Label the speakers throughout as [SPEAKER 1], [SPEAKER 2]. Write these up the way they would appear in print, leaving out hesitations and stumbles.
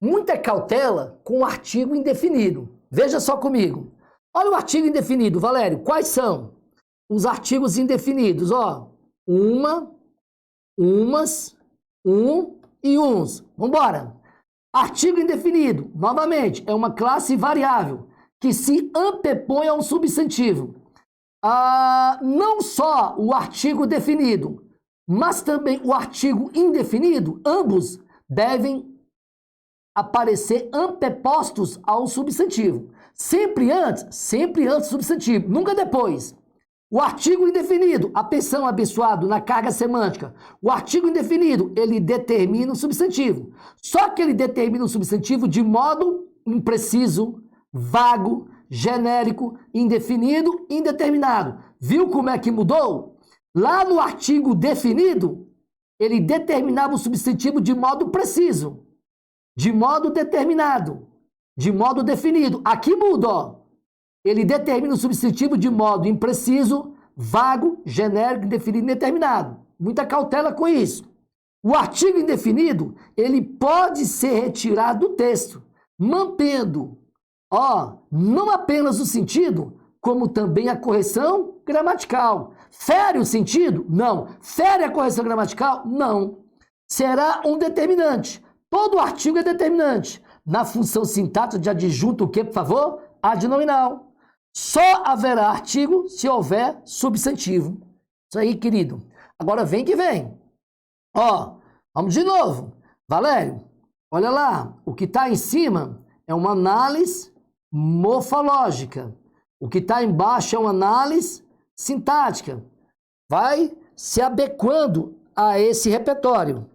[SPEAKER 1] Muita cautela com o artigo indefinido. Veja só comigo. Olha o artigo indefinido, Valério. Quais são os artigos indefinidos? Ó, uma, umas, um e uns. Vamos embora. Artigo indefinido, novamente, é uma classe variável que se antepõe a um substantivo. Não só o artigo definido, mas também o artigo indefinido, ambos devem aparecer antepostos ao substantivo. Sempre antes do substantivo, nunca depois. O artigo indefinido, atenção abençoado na carga semântica, o artigo indefinido, ele determina o substantivo. Só que ele determina o substantivo de modo impreciso, vago, genérico, indefinido, indeterminado. Viu como é que mudou? Lá no artigo definido, ele determinava o substantivo de modo preciso, de modo determinado, de modo definido. Aqui muda, ó. Ele determina o substantivo de modo impreciso, vago, genérico, indefinido e indeterminado. Muita cautela com isso. O artigo indefinido, ele pode ser retirado do texto, mantendo, ó, não apenas o sentido, como também a correção gramatical. Fere o sentido? Não. Fere a correção gramatical? Não. Será um determinante. Todo artigo é determinante. Na função sintática de adjunto o quê, por favor? Adnominal. Só haverá artigo se houver substantivo. Isso aí, querido. Agora vem que vem. Ó, vamos de novo. Valério, olha lá. O que está em cima é uma análise morfológica. O que está embaixo é uma análise sintática. Vai se adequando a esse repertório.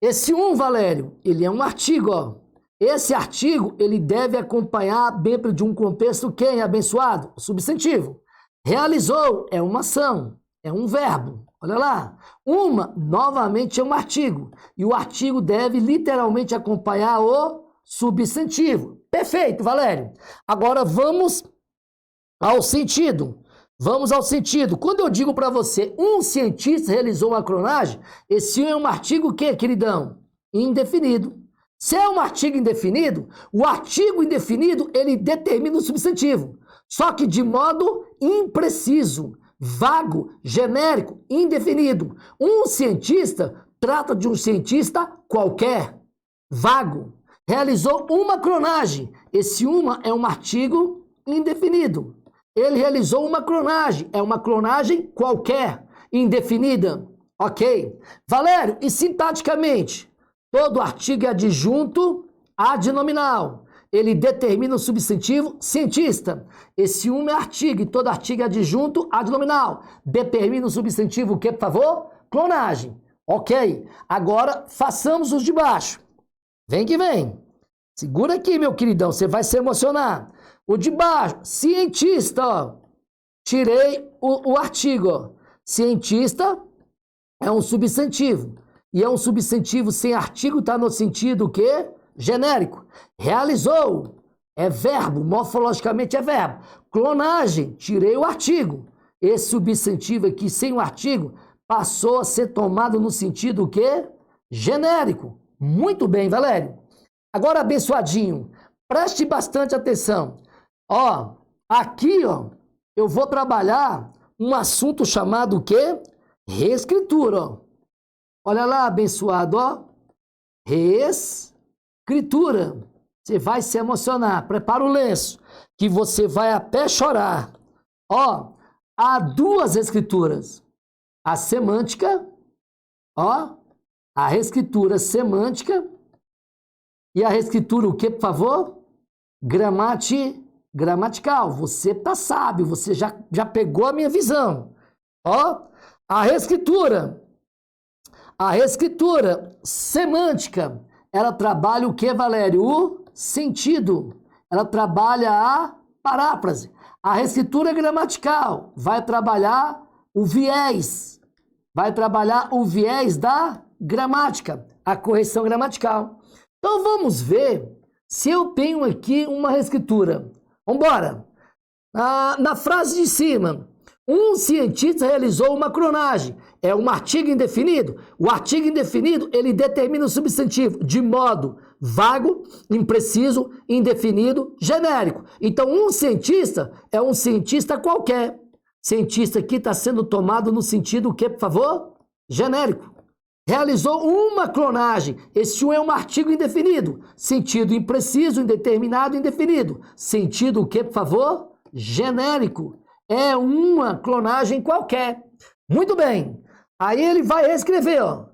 [SPEAKER 1] Esse Valério, ele é um artigo, ó. Esse artigo, ele deve acompanhar dentro de um contexto quem, abençoado? O substantivo. Realizou é uma ação, é um verbo. Olha lá. Uma, novamente, é um artigo. E o artigo deve literalmente acompanhar o substantivo. Perfeito, Valério. Agora vamos ao sentido. Vamos ao sentido. Quando eu digo para você, um cientista realizou uma clonagem, esse é um artigo que, queridão? Indefinido. Se é um artigo indefinido, o artigo indefinido, ele determina o substantivo. Só que de modo impreciso, vago, genérico, indefinido. Um cientista trata de um cientista qualquer, vago. Realizou uma clonagem. Esse uma é um artigo indefinido. Ele realizou uma clonagem. É uma clonagem qualquer, indefinida. Ok. Valério, e sintaticamente? Todo artigo é adjunto adnominal. Ele determina o substantivo cientista. Esse é artigo e todo artigo é adjunto adnominal. Determina o substantivo o que, por favor? Clonagem. Ok. Agora, façamos os de baixo. Vem que vem. Segura aqui, meu queridão, você vai se emocionar. O de baixo, cientista, ó. Tirei o artigo, ó. Cientista é um substantivo. E é um substantivo sem artigo, está no sentido o quê? Genérico. Realizou é verbo, morfologicamente é verbo. Clonagem, tirei o artigo. Esse substantivo aqui sem o artigo passou a ser tomado no sentido o quê? Genérico. Muito bem, Valério. Agora, abençoadinho, preste bastante atenção. Ó, aqui, ó, eu vou trabalhar um assunto chamado o quê? Reescritura, ó. Olha lá, abençoado, ó. Reescritura. Você vai se emocionar. Prepara o lenço, que você vai até chorar. Ó, há duas escrituras. A semântica, ó, a reescritura semântica e a reescritura o que, por favor? Gramatical. Você tá sábio, você já pegou a minha visão. Ó, a reescritura semântica, ela trabalha o que, Valério? O sentido. Ela trabalha a paráfrase. A reescritura gramatical vai trabalhar o viés. Vai trabalhar o viés da gramática, a correção gramatical. Então vamos ver se eu tenho aqui uma reescritura. Vamos embora. Na frase de cima, Um cientista realizou uma clonagem. É um artigo indefinido. O artigo indefinido, ele determina o substantivo de modo vago, impreciso, indefinido, genérico. Então, um cientista é um cientista qualquer. Cientista que está sendo tomado no sentido o quê, por favor? Genérico. Realizou uma clonagem. Esse um é um artigo indefinido. Sentido impreciso, indeterminado, indefinido. Sentido o quê, por favor? Genérico. É uma clonagem qualquer. Muito bem. Aí ele vai reescrever, ó.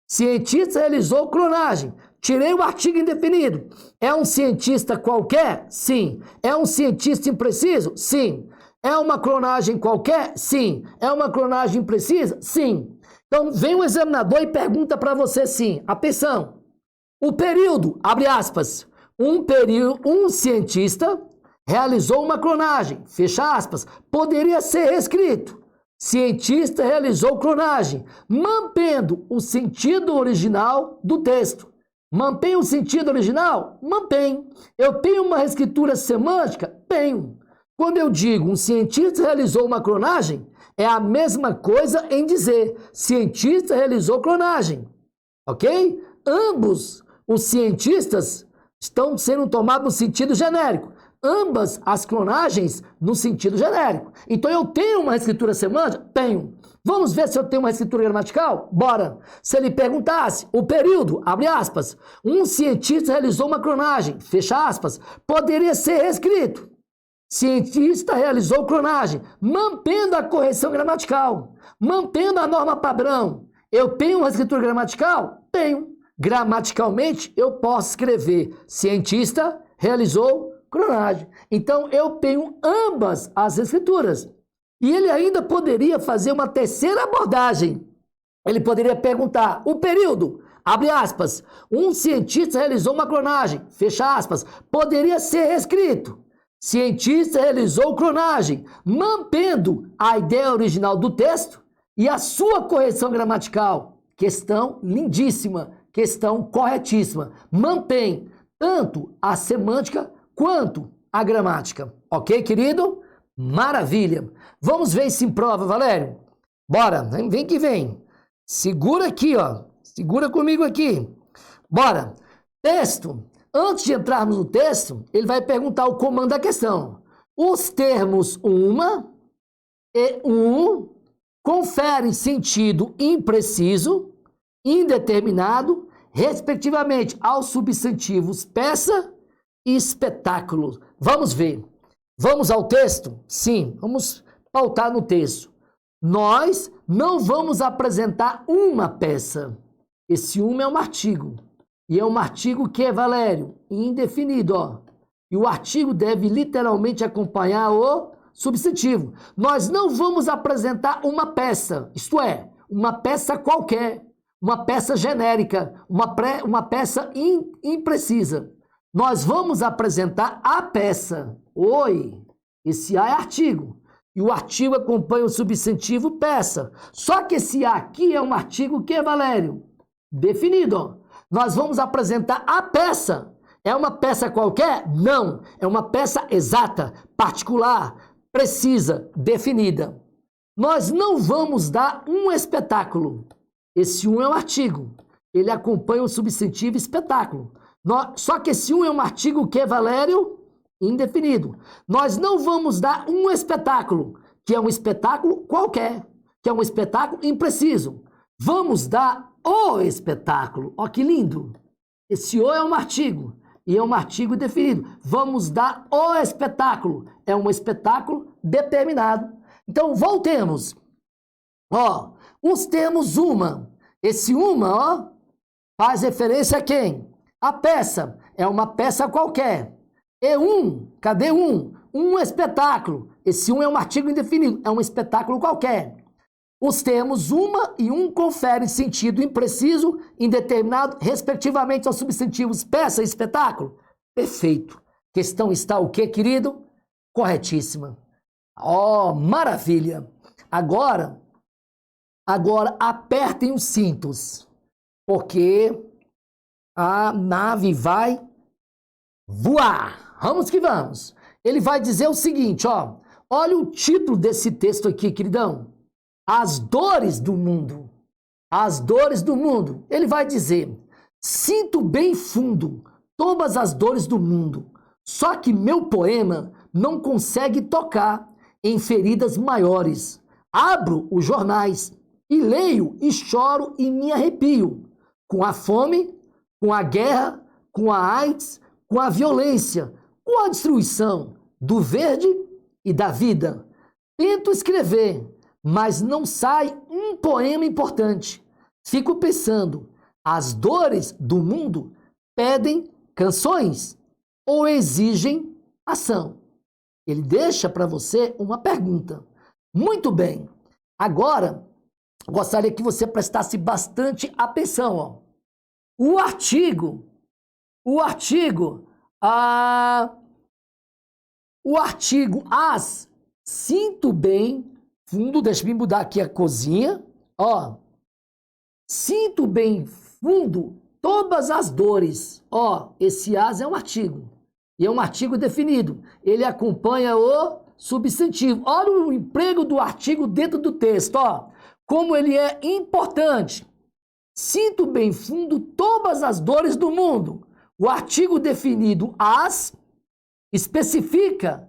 [SPEAKER 1] Cientista realizou clonagem. Tirei o artigo indefinido. É um cientista qualquer? Sim. É um cientista impreciso? Sim. É uma clonagem qualquer?Sim. É uma clonagem imprecisa? Sim. Então, vem o examinador e pergunta para você sim. Atenção. O período, abre aspas, um cientista realizou uma clonagem, fecha aspas, poderia ser reescrito. Cientista realizou clonagem, mantendo o sentido original do texto. Mantém o sentido original? Mantém. Eu tenho uma reescritura semântica? Tenho. Quando eu digo um cientista realizou uma clonagem, é a mesma coisa em dizer cientista realizou clonagem. Ok? Ambos os cientistas estão sendo tomados no sentido genérico. Ambas as clonagens no sentido genérico. Então eu tenho uma escritura semântica? Tenho. Vamos ver se eu tenho uma escritura gramatical? Bora. Se ele perguntasse o período, abre aspas, um cientista realizou uma clonagem, fecha aspas, poderia ser reescrito. Cientista realizou clonagem, mantendo a correção gramatical, mantendo a norma padrão. Eu tenho uma escritura gramatical? Tenho. Gramaticalmente, eu posso escrever cientista realizou clonagem. Então, eu tenho ambas as escrituras. E ele ainda poderia fazer uma terceira abordagem. Ele poderia perguntar o período, abre aspas, um cientista realizou uma clonagem, fecha aspas, poderia ser reescrito. Cientista realizou clonagem, mantendo a ideia original do texto e a sua correção gramatical. Questão lindíssima, questão corretíssima. Mantém tanto a semântica quanto a gramática. Ok, querido? Maravilha. Vamos ver isso em prova, Valério. Bora, vem que vem. Segura aqui, ó. Segura comigo aqui. Bora. Texto. Antes de entrarmos no texto, ele vai perguntar o comando da questão. Os termos uma e um conferem sentido impreciso, indeterminado, respectivamente aos substantivos peça e espetáculo. Vamos ver. Vamos ao texto? Sim, vamos pautar no texto. Nós não vamos apresentar uma peça. Esse uma é um artigo. E é um artigo que é, Valério, indefinido, ó. E o artigo deve literalmente acompanhar o substantivo. Nós não vamos apresentar uma peça, isto é, uma peça qualquer, uma peça genérica, uma peça imprecisa. Nós vamos apresentar a peça. Oi, esse A é artigo. E o artigo acompanha o substantivo peça. Só que esse A aqui é um artigo que é, Valério, definido, ó. Nós vamos apresentar a peça. É uma peça qualquer? Não. É uma peça exata, particular, precisa, definida. Nós não vamos dar um espetáculo. Esse um é um artigo. Ele acompanha o substantivo espetáculo. Só que esse um é um artigo que é, Valério, indefinido. Nós não vamos dar um espetáculo, que é um espetáculo qualquer, que é um espetáculo impreciso. Vamos dar o espetáculo. Ó, que lindo! Esse o é um artigo, e é um artigo definido. Vamos dar o espetáculo. É um espetáculo determinado. Então, voltemos. Ó, os termos uma. Esse uma, ó, faz referência a quem? A peça. É uma peça qualquer. E um, cadê um? Um espetáculo. Esse um é um artigo indefinido. É um espetáculo qualquer. Os termos uma e um conferem sentido impreciso, indeterminado, respectivamente aos substantivos peça e espetáculo. Perfeito. Questão está o quê, querido? Corretíssima. Oh, maravilha. Agora apertem os cintos, porque a nave vai voar. Vamos que vamos. Ele vai dizer o seguinte, ó. Olha o título desse texto aqui, queridão. As dores do mundo. As dores do mundo. Ele vai dizer: sinto bem fundo todas as dores do mundo, só que meu poema não consegue tocar em feridas maiores. Abro os jornais e leio e choro e me arrepio com a fome, com a guerra, com a AIDS, com a violência, com a destruição do verde e da vida. Tento escrever, mas não sai um poema importante. Fico pensando, as dores do mundo pedem canções ou exigem ação? Ele deixa para você uma pergunta. Muito bem. Agora, gostaria que você prestasse bastante atenção. Ó. O artigo, as, sinto bem, fundo, deixa eu mudar aqui a cozinha, ó, sinto bem fundo todas as dores, ó, esse as é um artigo, e é um artigo definido, ele acompanha o substantivo, olha o emprego do artigo dentro do texto, ó, como ele é importante. Sinto bem fundo todas as dores do mundo. O artigo definido as especifica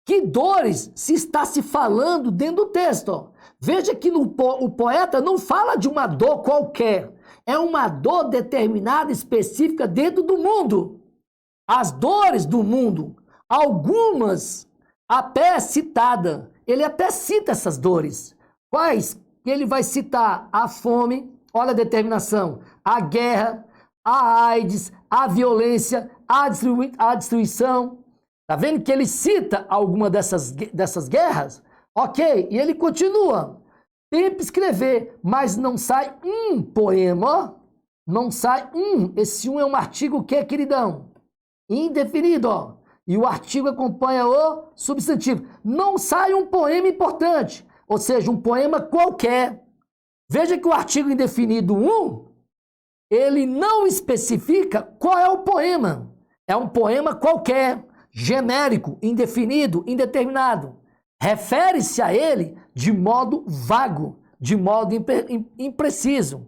[SPEAKER 1] que dores se está se falando dentro do texto. Ó. Veja que o poeta não fala de uma dor qualquer. É uma dor determinada, específica dentro do mundo. As dores do mundo, algumas até citada. Ele até cita essas dores. Quais? Ele vai citar a fome, olha a determinação, a guerra, a AIDS, a violência, a destruição. Tá vendo que ele cita alguma dessas guerras? Ok, e ele continua. Tenta escrever, mas não sai um poema, ó. Não sai um. Esse um é um artigo que, queridão? Indefinido, ó. E o artigo acompanha o substantivo. Não sai um poema importante, ou seja, um poema qualquer. Veja que o artigo indefinido 1, ele não especifica qual é o poema. É um poema qualquer, genérico, indefinido, indeterminado. Refere-se a ele de modo vago, de modo impreciso.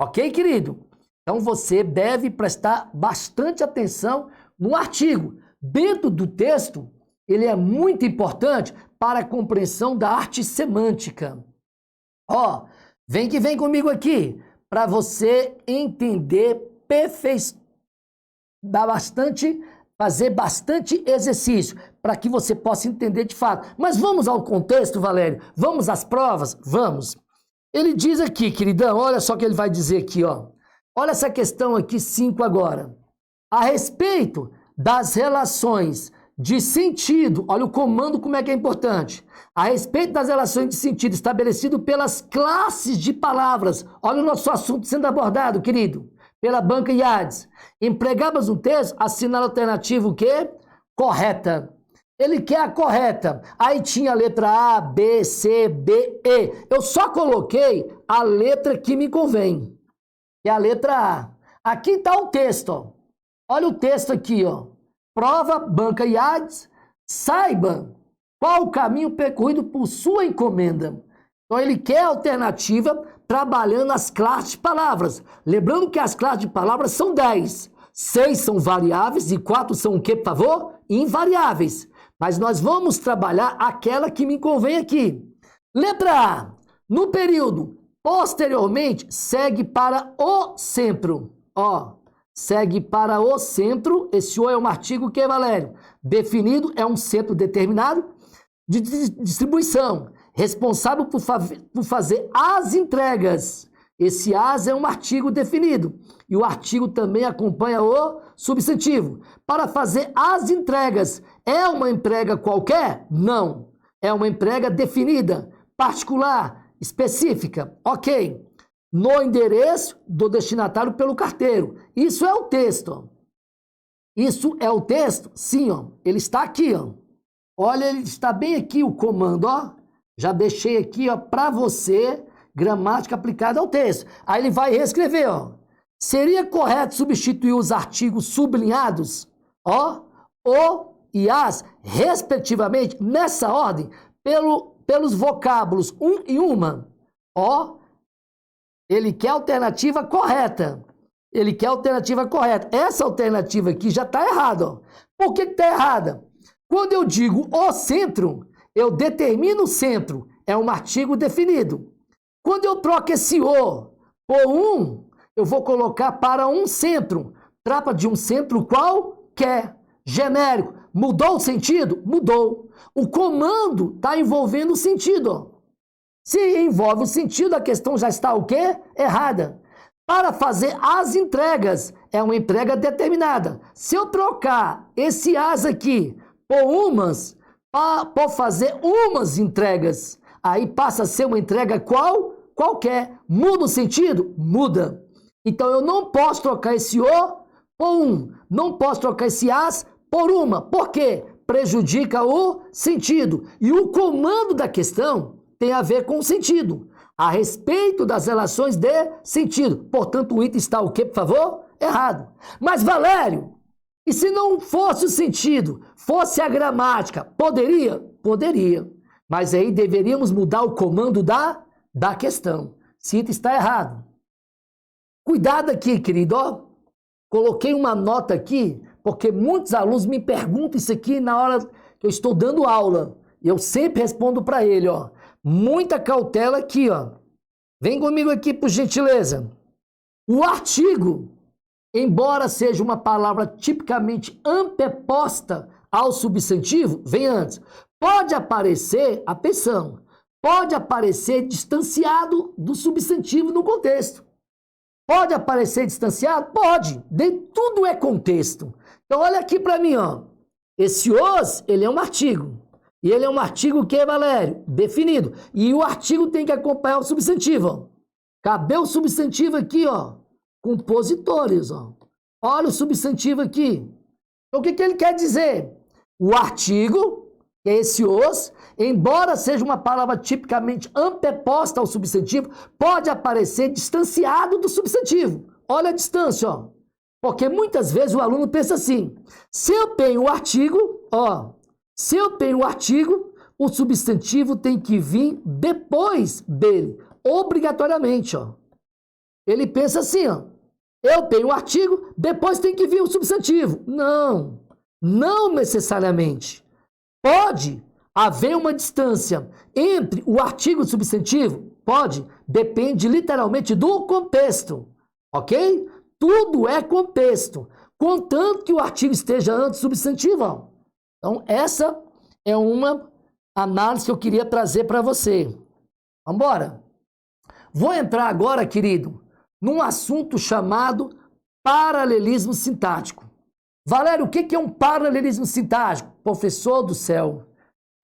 [SPEAKER 1] Ok, querido? Então você deve prestar bastante atenção no artigo. Dentro do texto, ele é muito importante para a compreensão da arte semântica. Ó, vem comigo aqui, para você entender fazer bastante exercício, para que você possa entender de fato. Mas vamos ao contexto, Valério? Vamos às provas? Vamos. Ele diz aqui, queridão, olha só o que ele vai dizer aqui, ó. Olha essa questão aqui, 5 agora. A respeito das relações de sentido, olha o comando como é que é importante. A respeito das relações de sentido estabelecido pelas classes de palavras. Olha o nosso assunto sendo abordado, querido. Pela banca IADS. Empregamos um texto, assinala a alternativa o quê? Correta. Ele quer a correta. Aí tinha a letra A, B, C, D, E. Eu só coloquei a letra que me convém. Que é a letra A. Aqui está o texto, ó. Olha o texto aqui, ó. Prova, banca IADS, saiba qual o caminho percorrido por sua encomenda. Então ele quer a alternativa trabalhando as classes de palavras. Lembrando que as classes de palavras são 10. 6 são variáveis e 4 são o quê, por favor? Invariáveis. Mas nós vamos trabalhar aquela que me convém aqui. Letra A. No período posteriormente, segue para o centro. Ó. Segue para o centro, esse O é um artigo que, Valério? Definido, é um centro determinado de distribuição, responsável por fazer as entregas. Esse as é um artigo definido, e o artigo também acompanha o substantivo. Para fazer as entregas, é uma entrega qualquer? Não. É uma entrega definida, particular, específica. Ok. No endereço do destinatário pelo carteiro. Isso é o texto. Ó. Isso é o texto? Sim, ó. Ele está aqui, ó. Olha, ele está bem aqui o comando, ó. Já deixei aqui, ó, para você, gramática aplicada ao texto. Aí ele vai reescrever, ó. Seria correto substituir os artigos sublinhados, ó, o e as, respectivamente, nessa ordem, pelos vocábulos um e uma. Ó, ele quer a alternativa correta. Ele quer a alternativa correta. Essa alternativa aqui já está errada. Ó. Por que está errada? Quando eu digo o centro, eu determino o centro. É um artigo definido. Quando eu troco esse o por um, eu vou colocar para um centro. Trata de um centro qualquer, genérico. Mudou o sentido? Mudou. O comando está envolvendo o sentido. Ó. Se envolve o sentido, a questão já está o quê? Errada. Para fazer as entregas, é uma entrega determinada. Se eu trocar esse as aqui por umas, por fazer umas entregas, aí passa a ser uma entrega qualquer. Muda o sentido? Muda. Então eu não posso trocar esse o por um. Não posso trocar esse as por uma. Por quê? Prejudica o sentido. E o comando da questão tem a ver com o sentido. A respeito das relações de sentido. Portanto, o item está o quê, por favor? Errado. Mas, Valério, e se não fosse o sentido, fosse a gramática, poderia? Poderia. Mas aí deveríamos mudar o comando da questão. Esse item está errado. Cuidado aqui, querido. Ó, coloquei uma nota aqui, porque muitos alunos me perguntam isso aqui na hora que eu estou dando aula. E eu sempre respondo para ele, ó. Muita cautela aqui, ó. Vem comigo aqui, por gentileza. O artigo, embora seja uma palavra tipicamente anteposta ao substantivo, vem antes. Pode aparecer, atenção, pode aparecer distanciado do substantivo no contexto. Pode aparecer distanciado? Pode. Tudo é contexto. Então, olha aqui para mim, ó. Esse os, ele é um artigo. E ele é um artigo que, Valério? Definido. E o artigo tem que acompanhar o substantivo. Ó. Cadê o substantivo aqui, ó? Compositores, ó. Olha o substantivo aqui. Então, o que ele quer dizer? O artigo, que é esse os, embora seja uma palavra tipicamente anteposta ao substantivo, pode aparecer distanciado do substantivo. Olha a distância, ó. Porque muitas vezes o aluno pensa assim, se eu tenho o artigo, ó, se eu tenho o artigo, o substantivo tem que vir depois dele, obrigatoriamente, ó. Ele pensa assim, ó, eu tenho o artigo, depois tem que vir o substantivo. Não, não necessariamente. Pode haver uma distância entre o artigo e o substantivo? Pode, depende literalmente do contexto, ok? Tudo é contexto, contanto que o artigo esteja antes do substantivo, ó. Então, essa é uma análise que eu queria trazer para você. Vamos embora? Vou entrar agora, querido, num assunto chamado paralelismo sintático. Valério, o que é um paralelismo sintático? Professor do céu.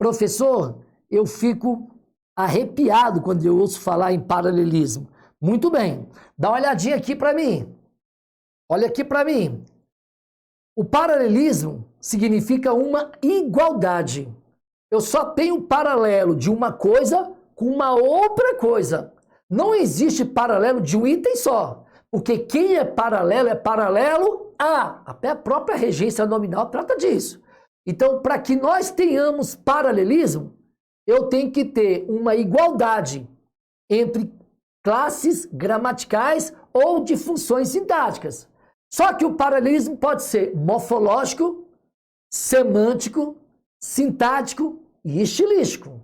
[SPEAKER 1] Professor, eu fico arrepiado quando eu ouço falar em paralelismo. Muito bem. Dá uma olhadinha aqui para mim. Olha aqui para mim. O paralelismo significa uma igualdade. Eu só tenho um paralelo de uma coisa com uma outra coisa. Não existe paralelo de um item só. Porque quem é paralelo a. Até a própria regência nominal trata disso. Então, para que nós tenhamos paralelismo, eu tenho que ter uma igualdade entre classes gramaticais ou de funções sintáticas. Só que o paralelismo pode ser morfológico, semântico, sintático e estilístico.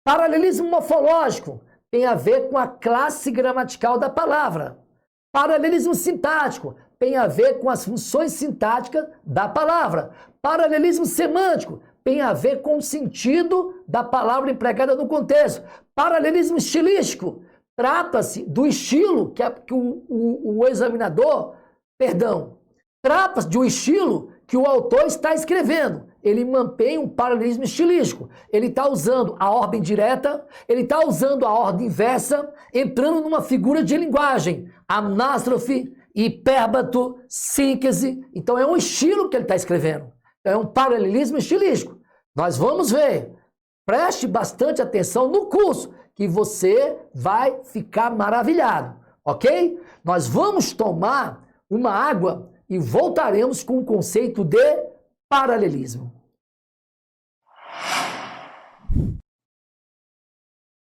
[SPEAKER 1] Paralelismo morfológico tem a ver com a classe gramatical da palavra. Paralelismo sintático tem a ver com as funções sintáticas da palavra. Paralelismo semântico tem a ver com o sentido da palavra empregada no contexto. Paralelismo estilístico trata-se do estilo que o examinador... Trata-se de um estilo que o autor está escrevendo. Ele mantém um paralelismo estilístico. Ele está usando a ordem direta, ele está usando a ordem inversa, entrando numa figura de linguagem. Anástrofe, hipérbato, síntese. Então é um estilo que ele está escrevendo. É um paralelismo estilístico. Nós vamos ver. Preste bastante atenção no curso, que você vai ficar maravilhado. Ok? Nós vamos tomar uma água e voltaremos com o conceito de paralelismo.